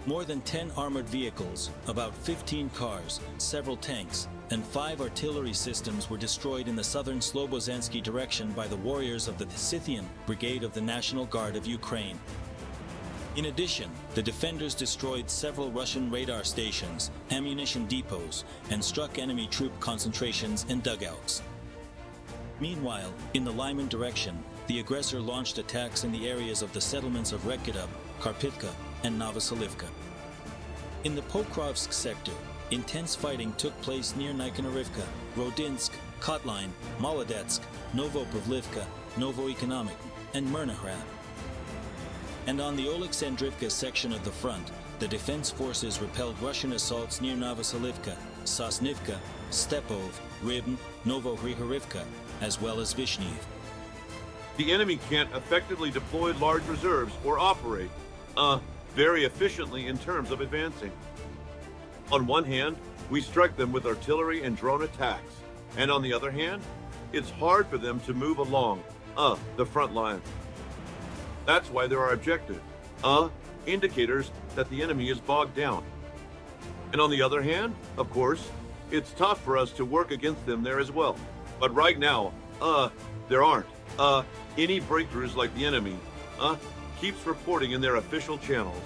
More than 10 armored vehicles, about 15 cars, several tanks, and 5 artillery systems were destroyed in the southern Slobozhansky direction by the warriors of the Scythian Brigade of the National Guard of Ukraine. In addition, the defenders destroyed several Russian radar stations, ammunition depots, and struck enemy troop concentrations and dugouts. Meanwhile, in the Lyman direction, the aggressor launched attacks in the areas of the settlements of Rekidub, Karpitka, and Novoselivka. In the Pokrovsk sector, intense fighting took place near Nikonarivka, Rodinsk, Kotline, Molodetsk, Novopravlivka, Novoekonomik, and Myrnahrad. And on the Oleksandrivka section of the front, the defense forces repelled Russian assaults near Novoselivka, Sosnivka, Stepov, Ribn, Novohrihorivka, as well as Vishnev. The enemy can't effectively deploy large reserves or operate very efficiently in terms of advancing. On one hand, we strike them with artillery and drone attacks, and on the other hand, it's hard for them to move along the front line. That's why there are objective indicators that the enemy is bogged down. And on the other hand, of course, it's tough for us to work against them there as well. But right now, there aren't any breakthroughs like the enemy keeps reporting in their official channels.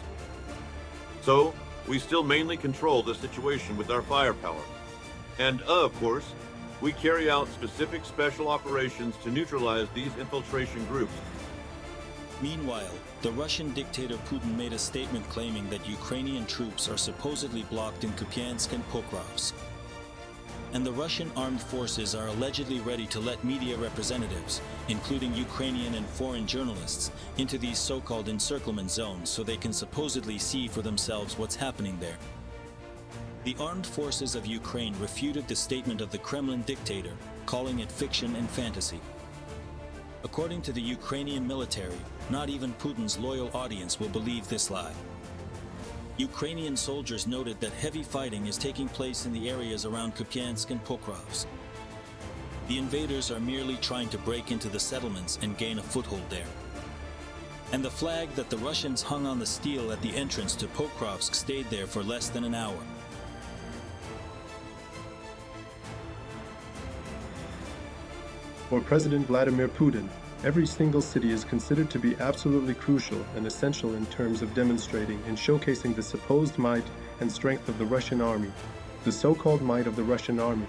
So, we still mainly control the situation with our firepower. And of course, we carry out specific special operations to neutralize these infiltration groups. Meanwhile, the Russian dictator Putin made a statement claiming that Ukrainian troops are supposedly blocked in Kupiansk and Pokrovsk. And the Russian armed forces are allegedly ready to let media representatives, including Ukrainian and foreign journalists, into these so-called encirclement zones so they can supposedly see for themselves what's happening there. The armed forces of Ukraine refuted the statement of the Kremlin dictator, calling it fiction and fantasy. According to the Ukrainian military, not even Putin's loyal audience will believe this lie. Ukrainian soldiers noted that heavy fighting is taking place in the areas around Kupiansk and Pokrovsk. The invaders are merely trying to break into the settlements and gain a foothold there. And the flag that the Russians hung on the steel at the entrance to Pokrovsk stayed there for less than an hour. For President Vladimir Putin, every single city is considered to be absolutely crucial and essential in terms of demonstrating and showcasing the supposed might and strength of the Russian army, the so-called might of the Russian army.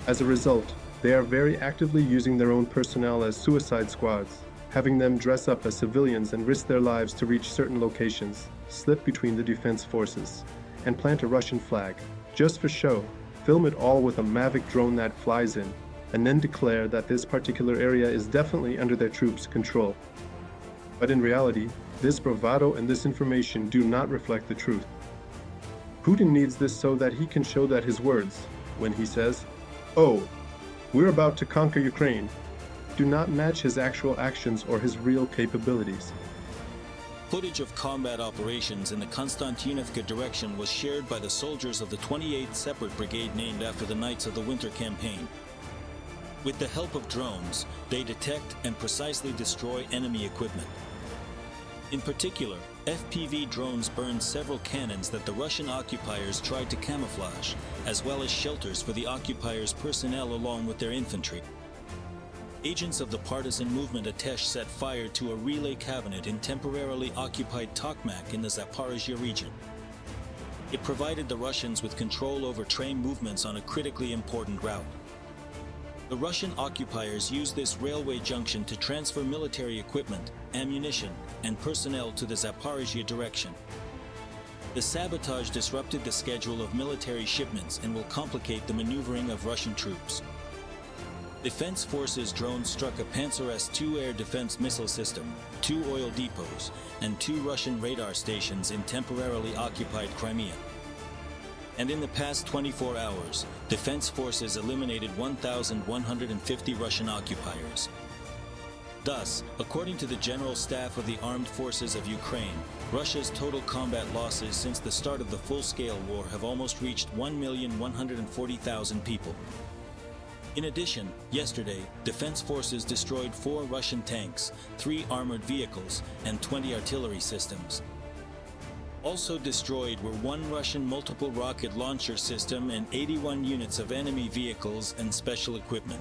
As a result, they are very actively using their own personnel as suicide squads, having them dress up as civilians and risk their lives to reach certain locations, slip between the defense forces, and plant a Russian flag, just for show, film it all with a Mavic drone that flies in, and then declare that this particular area is definitely under their troops' control. But in reality, this bravado and this information do not reflect the truth. Putin needs this so that he can show that his words, when he says, "Oh, we're about to conquer Ukraine," do not match his actual actions or his real capabilities. Footage of combat operations in the Konstantinivka direction was shared by the soldiers of the 28th Separate Brigade named after the Knights of the Winter Campaign. With the help of drones, they detect and precisely destroy enemy equipment. In particular, FPV drones burned several cannons that the Russian occupiers tried to camouflage, as well as shelters for the occupiers' personnel along with their infantry. Agents of the partisan movement Atesh set fire to a relay cabinet in temporarily occupied Tokmak in the Zaporizhia region. It provided the Russians with control over train movements on a critically important route. The Russian occupiers used this railway junction to transfer military equipment, ammunition, and personnel to the Zaporizhia direction. The sabotage disrupted the schedule of military shipments and will complicate the maneuvering of Russian troops. Defense Forces drones struck a Panzer S-2 air defense missile system, 2 oil depots, and 2 Russian radar stations in temporarily occupied Crimea. And in the past 24 hours, Defense Forces eliminated 1,150 Russian occupiers. Thus, according to the General Staff of the Armed Forces of Ukraine, Russia's total combat losses since the start of the full-scale war have almost reached 1,140,000 people. In addition, yesterday, Defense Forces destroyed 4 Russian tanks, 3 armored vehicles, and 20 artillery systems. Also destroyed were 1 Russian multiple rocket launcher system and 81 units of enemy vehicles and special equipment.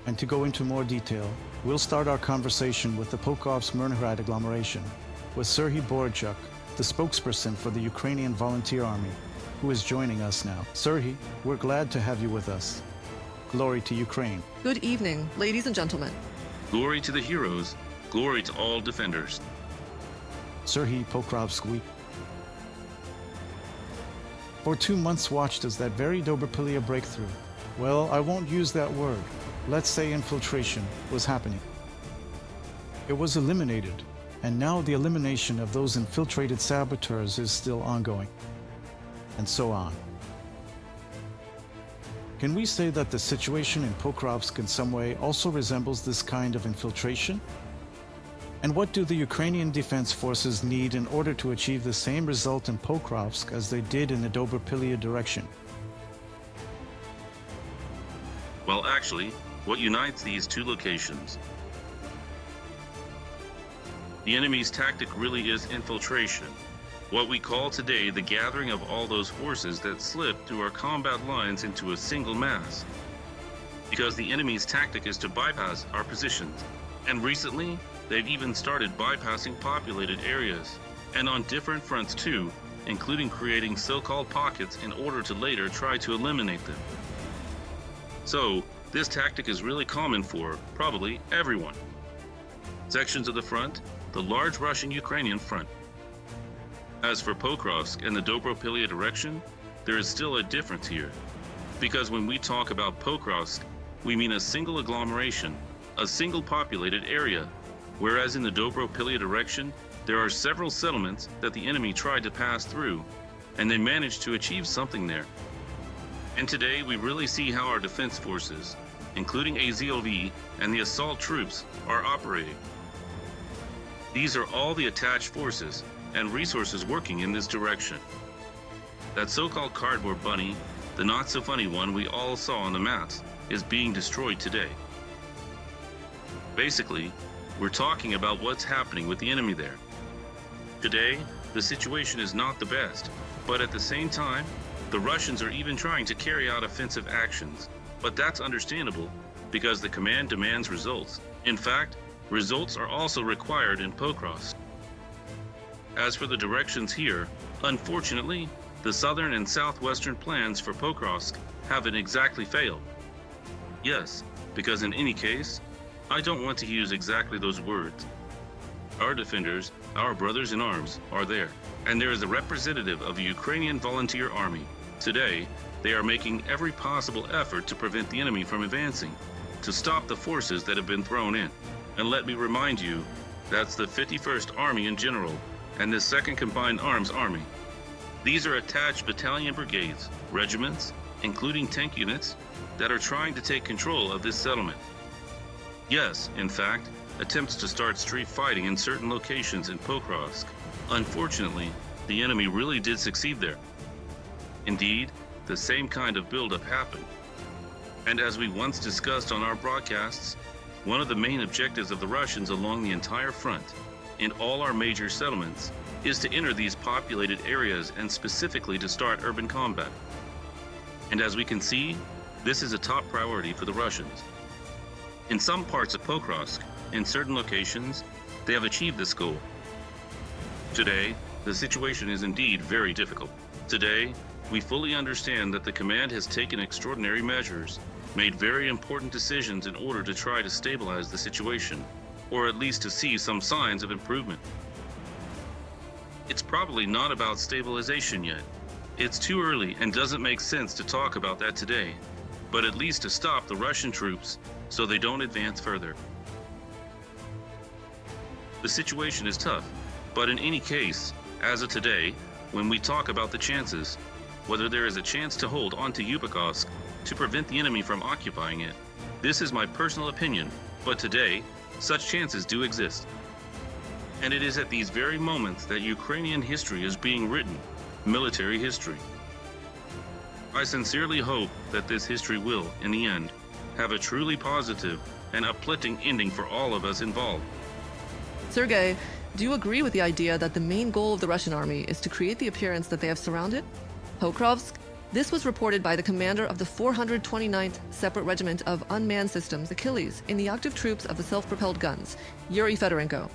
And to go into more detail, we'll start our conversation with the Pokrovsk-Myrnograd agglomeration, with Serhiy Bratchuk, the spokesperson for the Ukrainian Volunteer Army, who is joining us now. Serhiy, we're glad to have you with us. Glory to Ukraine. Good evening, ladies and gentlemen. Glory to the heroes, glory to all defenders. Serhiy, Pokrovsk week. For 2 months watched as that very Dobropilya breakthrough. Well, I won't use that word. Let's say infiltration was happening. It was eliminated, and now the elimination of those infiltrated saboteurs is still ongoing. And so on. Can we say that the situation in Pokrovsk in some way also resembles this kind of infiltration? And what do the Ukrainian Defense Forces need in order to achieve the same result in Pokrovsk as they did in the Dobropilya direction? Well, actually, what unites these 2 locations? The enemy's tactic really is infiltration, what we call today the gathering of all those forces that slip through our combat lines into a single mass. Because the enemy's tactic is to bypass our positions, and recently, they've even started bypassing populated areas, and on different fronts too, including creating so-called pockets in order to later try to eliminate them. So, this tactic is really common for, probably, everyone. Sections of the front, the large Russian-Ukrainian front. As for Pokrovsk and the Dobropilya direction, there is still a difference here. Because when we talk about Pokrovsk, we mean a single agglomeration, a single populated area, whereas in the Dobropilya direction, there are several settlements that the enemy tried to pass through, and they managed to achieve something there. And today we really see how our defense forces, including AZOV and the assault troops, are operating. These are all the attached forces and resources working in this direction. That so-called cardboard bunny, the not-so-funny one we all saw on the maps, is being destroyed today. Basically, we're talking about what's happening with the enemy there. Today, the situation is not the best, but at the same time, the Russians are even trying to carry out offensive actions. But that's understandable, because the command demands results. In fact, results are also required in Pokrovsk. As for the directions here, unfortunately, the southern and southwestern plans for Pokrovsk haven't exactly failed. Yes, because in any case, I don't want to use exactly those words. Our defenders, our brothers in arms, are there, and there is a representative of the Ukrainian Volunteer Army. Today, they are making every possible effort to prevent the enemy from advancing, to stop the forces that have been thrown in. And let me remind you, that's the 51st Army in general, and the 2nd Combined Arms Army. These are attached battalion brigades, regiments, including tank units, that are trying to take control of this settlement. Yes, in fact, attempts to start street fighting in certain locations in Pokrovsk. Unfortunately, the enemy really did succeed there. Indeed, the same kind of buildup happened. And as we once discussed on our broadcasts, one of the main objectives of the Russians along the entire front, in all our major settlements, is to enter these populated areas and specifically to start urban combat. And as we can see, this is a top priority for the Russians. In some parts of Pokrovsk, in certain locations, they have achieved this goal. Today, the situation is indeed very difficult. Today, we fully understand that the command has taken extraordinary measures, made very important decisions in order to try to stabilize the situation, or at least to see some signs of improvement. It's probably not about stabilization yet. It's too early and doesn't make sense to talk about that today, but at least to stop the Russian troops so they don't advance further. The situation is tough, but in any case, as of today, when we talk about the chances, whether there is a chance to hold onto Kupiansk to prevent the enemy from occupying it, this is my personal opinion, but today, such chances do exist. And it is at these very moments that Ukrainian history is being written, military history. I sincerely hope that this history will, in the end, have a truly positive and uplifting ending for all of us involved. Sergei, Do you agree with the idea that the main goal of the Russian army is to create the appearance that they have surrounded Pokrovsk? This was reported by the commander of the 429th Separate Regiment of Unmanned Systems, Achilles, in the active troops of the self-propelled guns, Yuriy Fedorenko.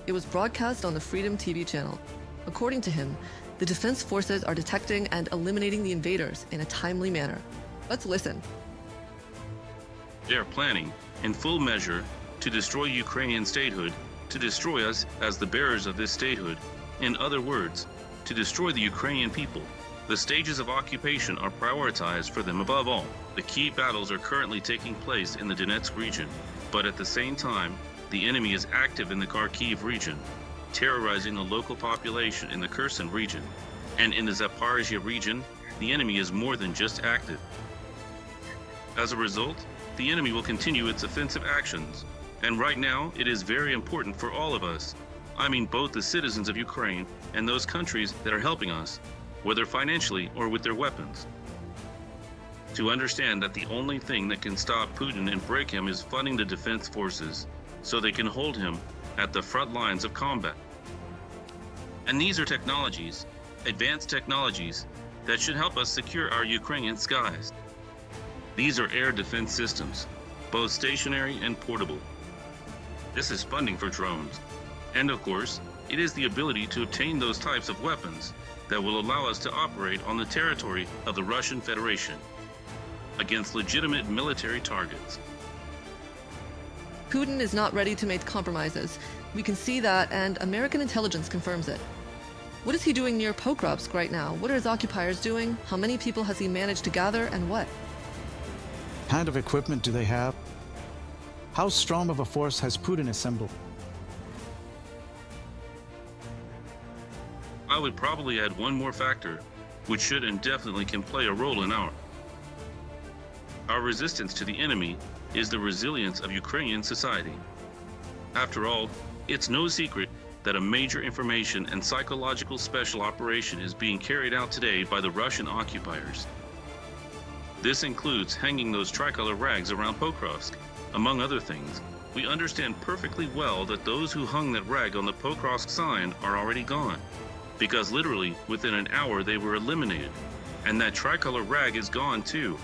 It was broadcast on the Freedom TV channel. According to him, the defense forces are detecting and eliminating the invaders in a timely manner. Let's listen. They are planning, in full measure, to destroy Ukrainian statehood, to destroy us as the bearers of this statehood. In other words, to destroy the Ukrainian people. The stages of occupation are prioritized for them above all. The key battles are currently taking place in the Donetsk region, but at the same time, the enemy is active in the Kharkiv region, terrorizing the local population in the Kherson region. And in the Zaporizhia region, the enemy is more than just active. As a result, the enemy will continue its offensive actions. And right now, it is very important for all of us, I mean both the citizens of Ukraine and those countries that are helping us, whether financially or with their weapons, to understand that the only thing that can stop Putin and break him is funding the defense forces, so they can hold him at the front lines of combat. And these are technologies, advanced technologies, that should help us secure our Ukrainian skies. These are air defense systems, both stationary and portable. This is funding for drones. And of course, it is the ability to obtain those types of weapons that will allow us to operate on the territory of the Russian Federation against legitimate military targets. Putin is not ready to make compromises. We can see that, and American intelligence confirms it. What is he doing near Pokrovsk right now? What are his occupiers doing? How many people has he managed to gather, and what? What kind of equipment do they have? How strong of a force has Putin assembled? I would probably add one more factor, which should and definitely can play a role in our resistance to the enemy is the resilience of Ukrainian society. After all, it's no secret that a major information and psychological special operation is being carried out today by the Russian occupiers. This includes hanging those tricolor rags around Pokrovsk. Among other things, we understand perfectly well that those who hung that rag on the Pokrovsk sign are already gone, because literally within an hour they were eliminated, and that tricolor rag is gone too.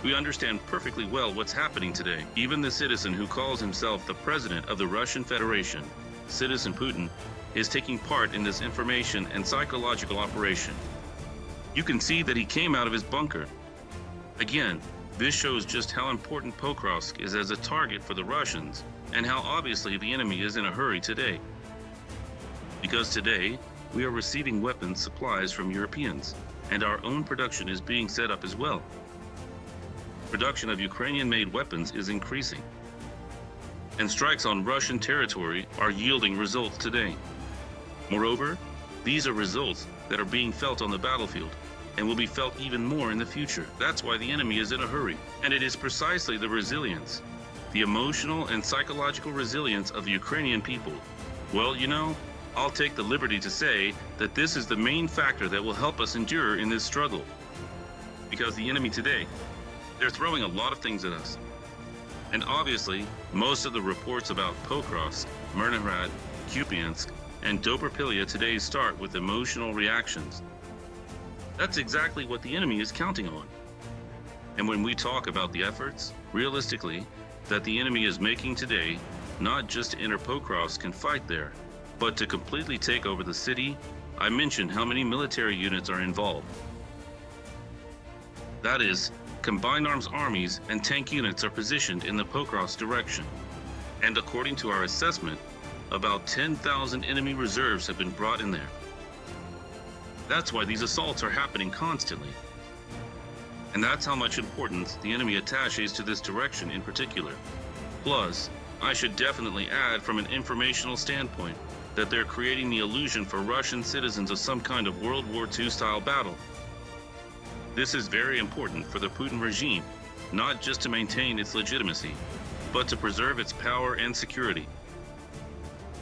We understand perfectly well what's happening today. Even the citizen who calls himself the president of the Russian Federation, Citizen Putin, is taking part in this information and psychological operation. You can see that he came out of his bunker. Again, this shows just how important Pokrovsk is as a target for the Russians, and how obviously the enemy is in a hurry today. Because today, we are receiving weapons supplies from Europeans, and our own production is being set up as well. Production of Ukrainian-made weapons is increasing, and strikes on Russian territory are yielding results today. Moreover, these are results that are being felt on the battlefield, and will be felt even more in the future. That's why the enemy is in a hurry, and it is precisely the resilience, the emotional and psychological resilience of the Ukrainian people. Well, you know, I'll take the liberty to say that this is the main factor that will help us endure in this struggle. Because the enemy today, they're throwing a lot of things at us. And obviously, most of the reports about Pokrovsk, Myrnograd, Kupiansk, and Dobrapilya today start with emotional reactions. That's exactly what the enemy is counting on. And when we talk about the efforts, realistically, that the enemy is making today, not just to enter Pokrovsk and fight there, but to completely take over the city, I mentioned how many military units are involved. That is, combined arms armies and tank units are positioned in the Pokrovsk direction. And according to our assessment, about 10,000 enemy reserves have been brought in there. That's why these assaults are happening constantly. And that's how much importance the enemy attaches to this direction in particular. Plus, I should definitely add from an informational standpoint that they're creating the illusion for Russian citizens of some kind of World War II style battle. This is very important for the Putin regime, not just to maintain its legitimacy, but to preserve its power and security.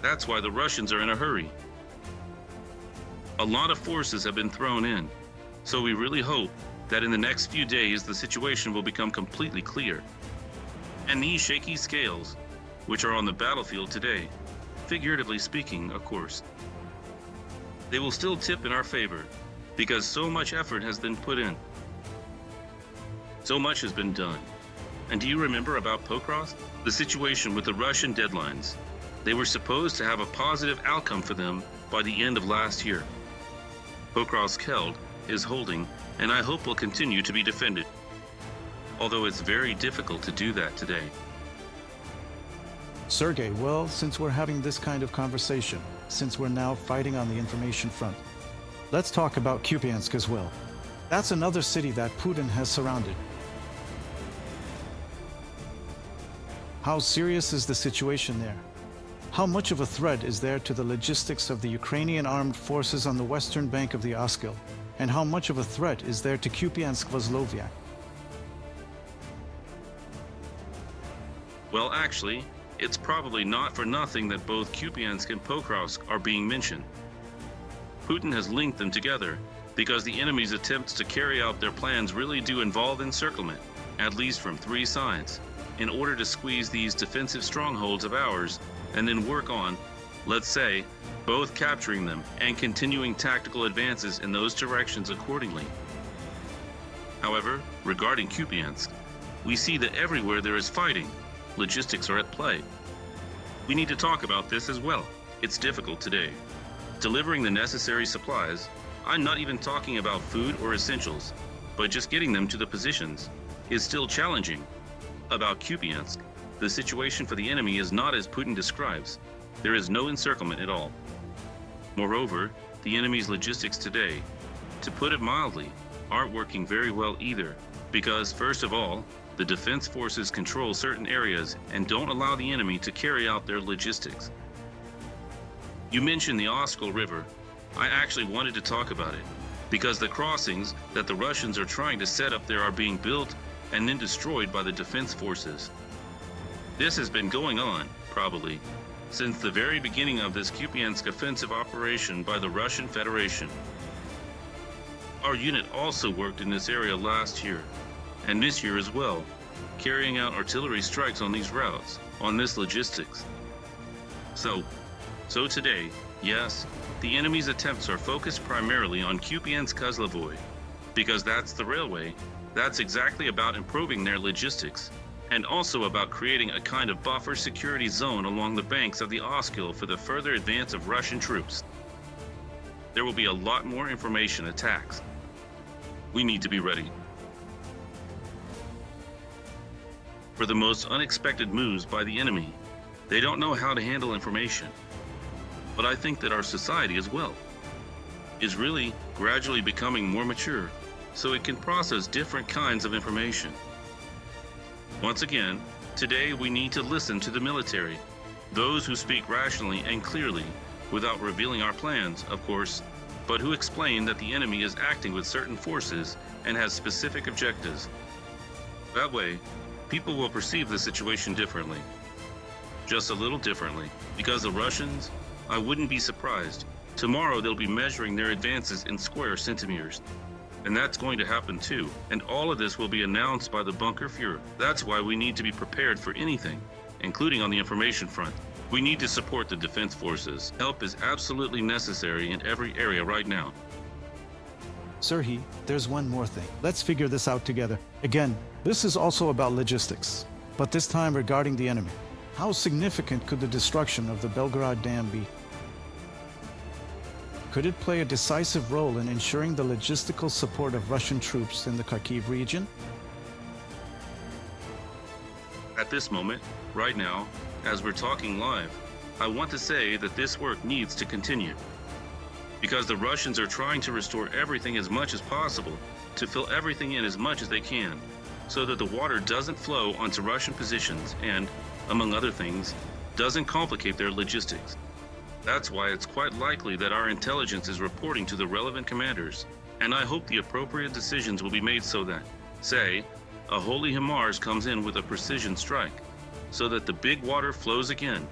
That's why the Russians are in a hurry. A lot of forces have been thrown in, so we really hope that in the next few days the situation will become completely clear. And these shaky scales, which are on the battlefield today, figuratively speaking, of course. They will still tip in our favor, because so much effort has been put in. So much has been done. And do you remember about Pokrovsk? The situation with the Russian deadlines. They were supposed to have a positive outcome for them by the end of last year. Pokrovsk held, is holding, and I hope will continue to be defended. Although it's very difficult to do that today. Sergei, well, since we're having this kind of conversation, since we're now fighting on the information front, let's talk about Kupiansk as well. That's another city that Putin has surrounded. How serious is the situation there? How much of a threat is there to the logistics of the Ukrainian armed forces on the western bank of the Achilles? And how much of a threat is there to Kupiansk-Возloviak? Well, actually, it's probably not for nothing that both Kupiansk and Pokrovsk are being mentioned. Putin has linked them together because the enemy's attempts to carry out their plans really do involve encirclement, at least from 3 sides, in order to squeeze these defensive strongholds of ours and then work on, let's say, both capturing them and continuing tactical advances in those directions accordingly. However, regarding Kupiansk, we see that everywhere there is fighting, logistics are at play. We need to talk about this as well. It's difficult today. Delivering the necessary supplies, I'm not even talking about food or essentials, but just getting them to the positions, is still challenging. About Kupiansk, the situation for the enemy is not as Putin describes. There is no encirclement at all. Moreover, the enemy's logistics today, to put it mildly, aren't working very well either, because first of all, the defense forces control certain areas and don't allow the enemy to carry out their logistics. You mentioned the Oskol River. I actually wanted to talk about it, because the crossings that the Russians are trying to set up there are being built and then destroyed by the defense forces. This has been going on, probably, since the very beginning of this Kupiansk offensive operation by the Russian Federation. Our unit also worked in this area last year, and this year as well, carrying out artillery strikes on these routes, on this logistics. So today, yes, the enemy's attempts are focused primarily on Kupiansk-Kozlovoy, because that's the railway. That's exactly about improving their logistics, and also about creating a kind of buffer security zone along the banks of the Oskil for the further advance of Russian troops. There will be a lot more information attacks. We need to be ready for the most unexpected moves by the enemy. They don't know how to handle information. But I think that our society as well is really gradually becoming more mature, so it can process different kinds of information. Once again, today we need to listen to the military, those who speak rationally and clearly, without revealing our plans, of course, but who explain that the enemy is acting with certain forces and has specific objectives. That way, people will perceive the situation differently. Just a little differently, because the Russians, I wouldn't be surprised, tomorrow they'll be measuring their advances in square centimeters. And that's going to happen too, and all of this will be announced by the bunker Fuhrer. That's why we need to be prepared for anything, including on the information front. We need to support the defense forces. Help is absolutely necessary in every area right now. Serhiy, there's one more thing. Let's figure this out together. Again, this is also about logistics, but this time regarding the enemy. How significant could the destruction of the Belgorod Dam be? Could it play a decisive role in ensuring the logistical support of Russian troops in the Kharkiv region? At this moment, right now, as we're talking live, I want to say that this work needs to continue. Because the Russians are trying to restore everything as much as possible, to fill everything in as much as they can, so that the water doesn't flow onto Russian positions and, among other things, doesn't complicate their logistics. That's why it's quite likely that our intelligence is reporting to the relevant commanders, and I hope the appropriate decisions will be made so that, say, a Holy HIMARS comes in with a precision strike, so that the big water flows again.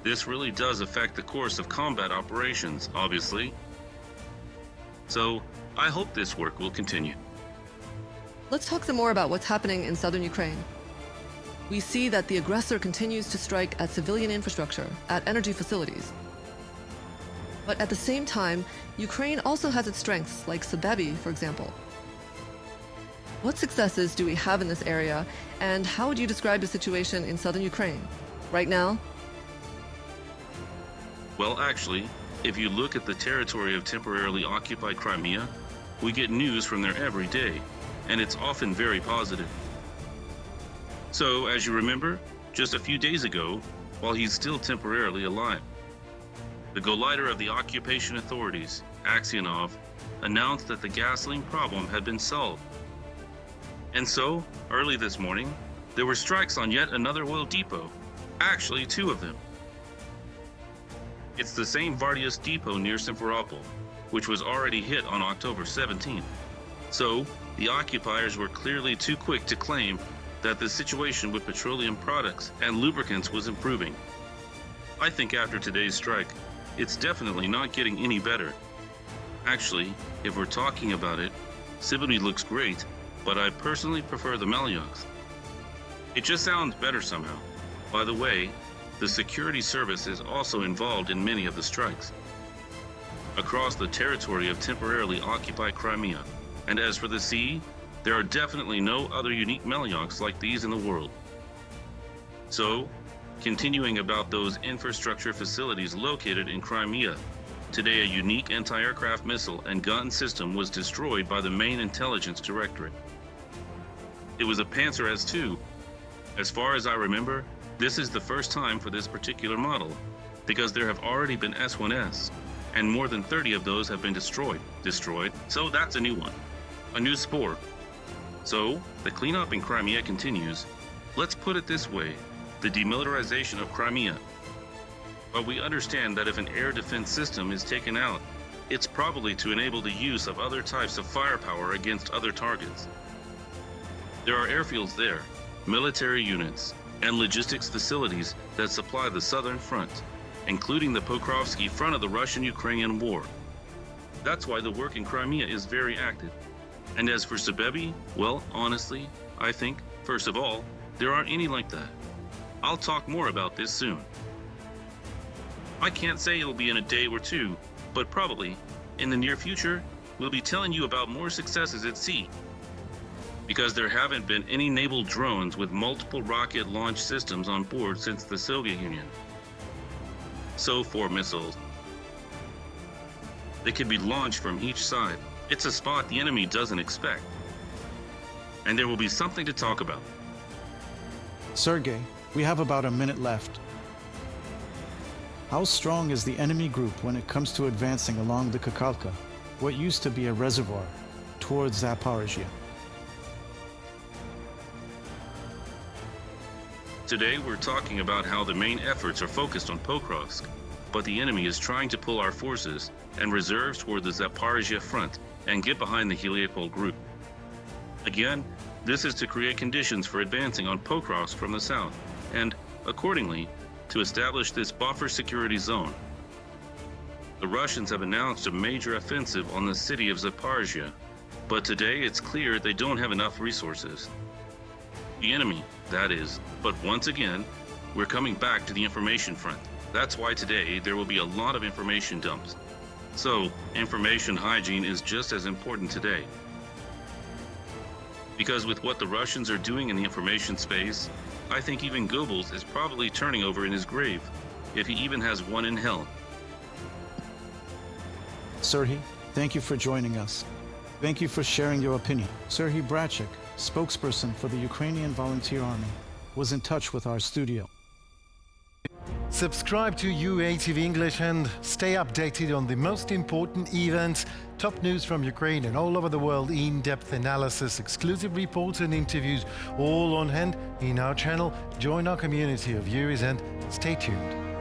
This really does affect the course of combat operations, obviously. So, I hope this work will continue. Let's talk some more about what's happening in southern Ukraine. we see that the aggressor continues to strike at civilian infrastructure, at energy facilities. But at the same time, Ukraine also has its strengths, like Sabotage, for example. What successes do we have in this area, and how would you describe the situation in southern Ukraine right now? Well, actually, if you look at the territory of temporarily occupied Crimea, we get news from there every day, and it's often very positive. So, as you remember, just a few days ago, while he's still temporarily alive, the go-lighter of the occupation authorities, Aksionov, announced that the gasoline problem had been solved. And so, early this morning, there were strikes on yet another oil depot, actually 2 of them. It's the same Vardius depot near Simferopol, which was already hit on October 17th. So, the occupiers were clearly too quick to claim that the situation with petroleum products and lubricants was improving. I think after today's strike, it's definitely not getting any better. Actually, if we're talking about it, Sabotage looks great, but I personally prefer the Malyoks. It just sounds better somehow. By the way, the security service is also involved in many of the strikes across the territory of temporarily occupied Crimea. And as for the sea, there are definitely no other unique Malyoks like these in the world. So, continuing about those infrastructure facilities located in Crimea, today a unique anti-aircraft missile and gun system was destroyed by the main intelligence directorate. It was a Panzer S-2. As far as I remember, this is the first time for this particular model, because there have already been S-1S, and more than 30 of those have been destroyed, so that's a new one, a new spore. So, the cleanup in Crimea continues. Let's put it this way, the demilitarization of Crimea. But we understand that if an air defense system is taken out, it's probably to enable the use of other types of firepower against other targets. There are airfields there, military units, and logistics facilities that supply the southern front, including the Pokrovsk front of the Russian-Ukrainian war. That's why the work in Crimea is very active. And as for Sabotage, well, honestly, I think, first of all, there aren't any like that. I'll talk more about this soon. I can't say it'll be in a day or two, but probably, in the near future, we'll be telling you about more successes at sea. Because there haven't been any naval drones with multiple rocket launch systems on board since the Soviet Union. So 4 missiles. They can be launched from each side. It's a spot the enemy doesn't expect. And there will be something to talk about. Sergei, we have about a minute left. How strong is the enemy group when it comes to advancing along the Kakalka, what used to be a reservoir, towards Zaporizhia? Today we're talking about how the main efforts are focused on Pokrovsk, but the enemy is trying to pull our forces and reserves toward the Zaporizhia front and get behind the Heliopol group. Again, this is to create conditions for advancing on Pokrovsk from the south, and, accordingly, to establish this buffer security zone. The Russians have announced a major offensive on the city of Zaporizhia, but today it's clear they don't have enough resources. The enemy, that is. But once again, we're coming back to the information front. That's why today there will be a lot of information dumps. So, information hygiene is just as important today. Because with what the Russians are doing in the information space, I think even Goebbels is probably turning over in his grave, if he even has one in hell. Serhiy, thank you for joining us. Thank you for sharing your opinion. Serhiy Bratchuk, spokesperson for the Ukrainian Volunteer Army, was in touch with our studio. Subscribe to UATV English and stay updated on the most important events, top news from Ukraine and all over the world, in-depth analysis, exclusive reports and interviews, all on hand in our channel. Join our community of viewers and stay tuned.